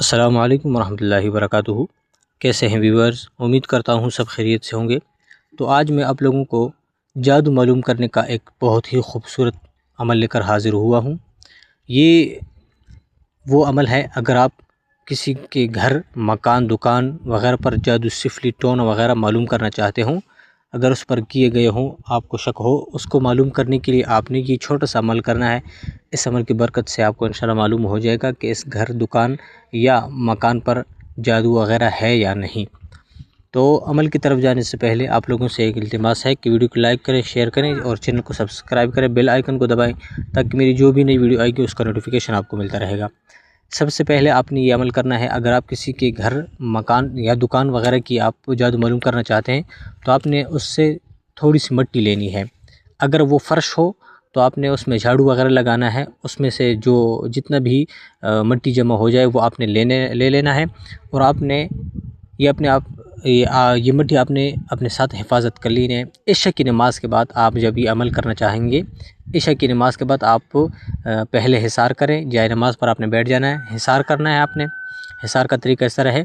السلام علیکم ورحمۃ اللہ وبرکاتہ۔ کیسے ہیں ویورز؟ امید کرتا ہوں سب خیریت سے ہوں گے۔ تو آج میں آپ لوگوں کو جادو معلوم کرنے کا ایک بہت ہی خوبصورت عمل لے کر حاضر ہوا ہوں۔ یہ وہ عمل ہے، اگر آپ کسی کے گھر، مکان، دکان وغیرہ پر جادو، سفلی، ٹون وغیرہ معلوم کرنا چاہتے ہوں، اگر اس پر کیے گئے ہوں، آپ کو شک ہو، اس کو معلوم کرنے کے لیے آپ نے یہ چھوٹا سا عمل کرنا ہے۔ اس عمل کی برکت سے آپ کو انشاءاللہ معلوم ہو جائے گا کہ اس گھر، دکان یا مکان پر جادو وغیرہ ہے یا نہیں۔ تو عمل کی طرف جانے سے پہلے آپ لوگوں سے ایک التماس ہے کہ ویڈیو کو لائک کریں، شیئر کریں اور چینل کو سبسکرائب کریں، بیل آئیکن کو دبائیں تاکہ میری جو بھی نئی ویڈیو آئے گی اس کا نوٹیفیکیشن آپ کو ملتا رہے گا۔ سب سے پہلے آپ نے یہ عمل کرنا ہے، اگر آپ کسی کے گھر، مکان یا دکان وغیرہ کی آپ جادو معلوم کرنا چاہتے ہیں تو آپ نے اس سے تھوڑی سی مٹی لینی ہے۔ اگر وہ فرش ہو تو آپ نے اس میں جھاڑو وغیرہ لگانا ہے، اس میں سے جو جتنا بھی مٹی جمع ہو جائے وہ آپ نے لے لینا ہے، اور آپ نے یہ مٹی آپ نے اپنے ساتھ حفاظت کر لینی ہے۔ عشاء کی نماز کے بعد آپ جب یہ عمل کرنا چاہیں گے، عشاء کی نماز کے بعد آپ پہلے حصار کریں، جائے نماز پر آپ نے بیٹھ جانا ہے، حصار کرنا ہے آپ نے۔ حصار کا طریقہ اس طرح ہے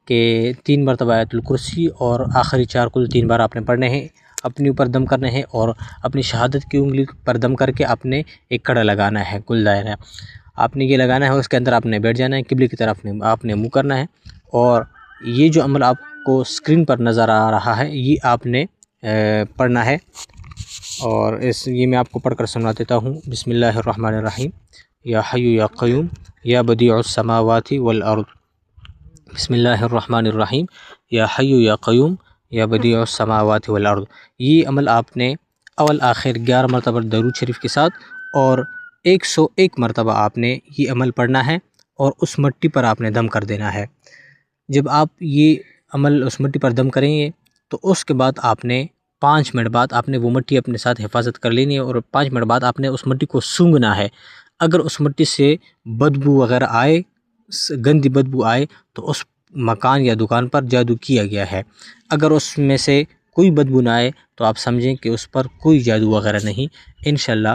کہ 3 مرتبہ آیت الکرسی اور آخری 4 کل 3 بار آپ نے پڑھنے ہیں، اپنے اوپر دم کرنے ہیں، اور اپنی شہادت کی انگلی پر دم کر کے آپ نے ایک کڑا لگانا ہے، کل دائرہ آپ نے یہ لگانا ہے، اس کے اندر آپ نے بیٹھ جانا ہے، قبلے کی طرف آپ نے منہ کرنا ہے، اور یہ جو عمل آپ کو اسکرین پر نظر آ رہا ہے یہ آپ نے پڑھنا ہے، اور یہ میں آپ کو پڑھ کر سنا دیتا ہوں۔ بسم اللہ الرحمن الرحیم۔ یا حی یا قیوم یا بدیع السماوات والارض۔ بسم اللہ الرحمن الرحیم۔ یا حی یا قیوم یا بدیع السماوات والارض۔ یہ عمل آپ نے اول آخر 11 مرتبہ درود شریف کے ساتھ اور 101 مرتبہ آپ نے یہ عمل پڑھنا ہے، اور اس مٹی پر آپ نے دم کر دینا ہے۔ جب آپ یہ عمل اس مٹی پر دم کریں گے تو اس کے بعد آپ نے 5 منٹ بعد آپ نے وہ مٹی اپنے ساتھ حفاظت کر لینی ہے، اور 5 منٹ بعد آپ نے اس مٹی کو سونگھنا ہے۔ اگر اس مٹی سے بدبو وغیرہ آئے، گندی بدبو آئے، تو اس مکان یا دکان پر جادو کیا گیا ہے۔ اگر اس میں سے کوئی بدبو نہ آئے تو آپ سمجھیں کہ اس پر کوئی جادو وغیرہ نہیں۔ انشاءاللہ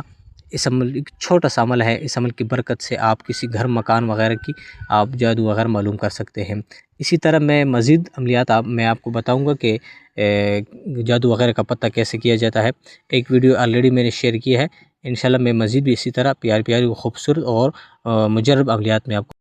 اس عمل ایک چھوٹا سا عمل ہے، اس عمل کی برکت سے آپ کسی گھر، مکان وغیرہ کی آپ جادو وغیرہ معلوم کر سکتے ہیں۔ اسی طرح میں مزید عملیات میں آپ کو بتاؤں گا کہ جادو وغیرہ کا پتہ کیسے کیا جاتا ہے۔ ایک ویڈیو آلریڈی میں نے شیئر کی ہے، انشاءاللہ میں مزید بھی اسی طرح پیاری پیاری خوبصورت اور مجرب عملیات میں آپ کو